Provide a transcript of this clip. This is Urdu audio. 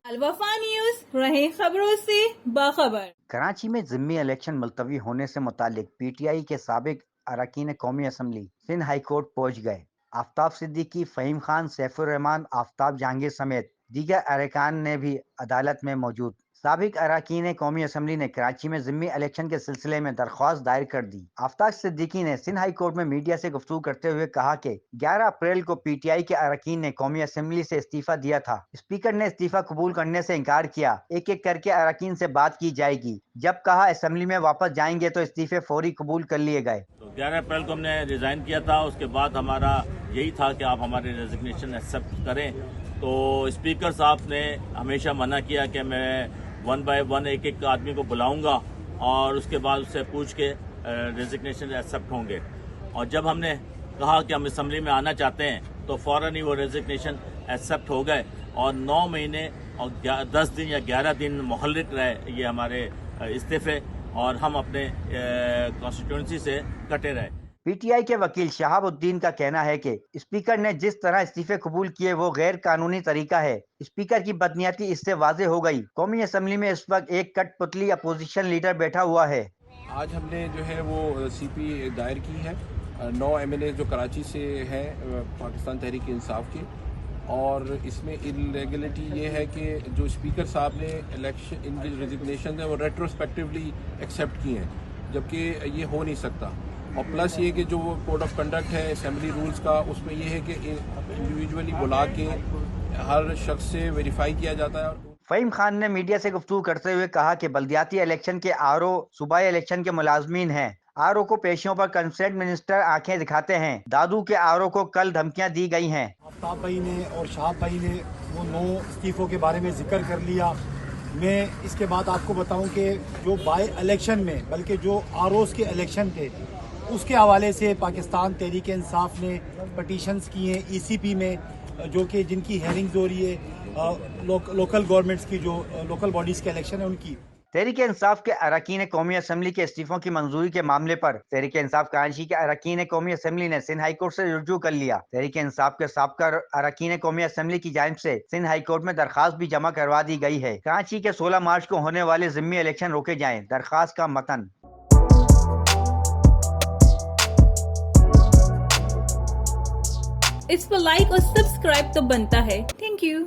الوفا نیوز رہے خبروں سے باخبر۔ کراچی میں ضمنی الیکشن ملتوی ہونے سے متعلق پی ٹی آئی کے سابق اراکین قومی اسمبلی سندھ ہائی کورٹ پہنچ گئے۔ آفتاب صدیقی، فہیم خان، سیف الرحمان، آفتاب جہانگیر سمیت دیگر ارکان نے بھی عدالت میں موجود۔ سابق اراکین قومی اسمبلی نے کراچی میں ضمنی الیکشن کے سلسلے میں درخواست دائر کر دی۔ آفتاب صدیقی نے سندھ ہائی کورٹ میں میڈیا سے گفتگو کرتے ہوئے کہا کہ 11 اپریل کو پی ٹی آئی کے اراکین نے قومی اسمبلی سے استعفیٰ دیا تھا۔ اسپیکر نے استعفیٰ قبول کرنے سے انکار کیا۔ ایک ایک کر کے اراکین سے بات کی جائے گی۔ جب کہا اسمبلی میں واپس جائیں گے تو استعفے فوری قبول کر لیے گئے۔ 11 اپریل کو ہم نے ریزائن کیا تھا، اس کے بعد ہمارا یہی تھا کہ آپ ہماری ریزگنیشن ایکسیپٹ کریں، تو اسپیکر صاحب نے ہمیشہ منع کیا کہ میں 1 بائی 1 ایک ایک آدمی کو بلاؤں گا اور اس کے بعد اس سے پوچھ کے ریزگنیشن ایکسیپٹ ہوں گے، اور جب ہم نے کہا کہ ہم اسمبلی میں آنا چاہتے ہیں تو فوراً ہی وہ ریزگنیشن ایکسیپٹ ہو گئے، اور 9 مہینے اور 10 دن یا 11 دن محرک رہے یہ ہمارے استعفے، اور ہم اپنے کانسٹیٹوئنسی سے کٹے رہے۔ پی ٹی آئی کے وکیل شہاب الدین کا کہنا ہے کہ اسپیکر نے جس طرح استعفے قبول کیے وہ غیر قانونی طریقہ ہے۔ اسپیکر کی بدنیتی اس سے واضح ہو گئی۔ قومی اسمبلی میں اس وقت ایک کٹ پتلی اپوزیشن لیڈر بیٹھا ہوا ہے۔ آج ہم نے جو ہے وہ سی پی دائر کی ہے 9 ایم ایل اے جو کراچی سے ہیں پاکستان تحریک انصاف کے، اور اس میں انریگولرٹی یہ ہے کہ جو اسپیکر صاحب نے الیکشن ان کی ریزگنیشن ہے وہ ریٹروسپیکٹولی ایکسیپٹ کی ہیں، جبکہ یہ ہو نہیں سکتا۔ اور پلس یہ کہ جو کوڈ آف کنڈکٹ ہے اسمبلی رولز کا، اس میں یہ ہے کہ انڈیویجولی بلا کے ہر شخص سے ویریفائی کیا جاتا ہے۔ فہیم خان نے میڈیا سے گفتگو کرتے ہوئے کہا کہ بلدیاتی الیکشن کے آر او صوبائی الیکشن کے ملازمین ہیں۔ آر او کو پیشیوں پر کنسرٹ منسٹر آنکھیں دکھاتے ہیں۔ دادو کے آر او کو کل دھمکیاں دی گئی ہیں۔ آفتاب بھائی نے اور شہاب بھائی نے وہ 9 استعفوں کے بارے میں ذکر کر لیا۔ میں اس کے بعد آپ کو بتاؤں کہ جو بائی الیکشن میں بلکہ جو آر اوز کے الیکشن تھے اس کے حوالے سے پاکستان تحریک انصاف نے پٹیشنز کی ہیں ای سی پی میں، جو کہ جن کی ہیئرنگز ہو رہی ہے لوکل گورنمنٹس کی، جو لوکل باڈیز کے الیکشن ہیں ان کی۔ تحریک انصاف کے اراکین قومی اسمبلی کے استعفوں کی منظوری کے معاملے پر تحریک انصاف کراچی کے اراکین قومی اسمبلی نے سندھ ہائی کورٹ سے رجوع کر لیا۔ تحریک انصاف کے سابقہ اراکین قومی اسمبلی کی جانب سے سندھ ہائی کورٹ میں درخواست بھی جمع کروا دی گئی ہے۔ کراچی کے 16 مارچ کو ہونے والے ضمنی الیکشن روکے جائیں، درخواست کا متن۔ اس پر لائک اور سبسکرائب تو بنتا ہے۔ Thank you.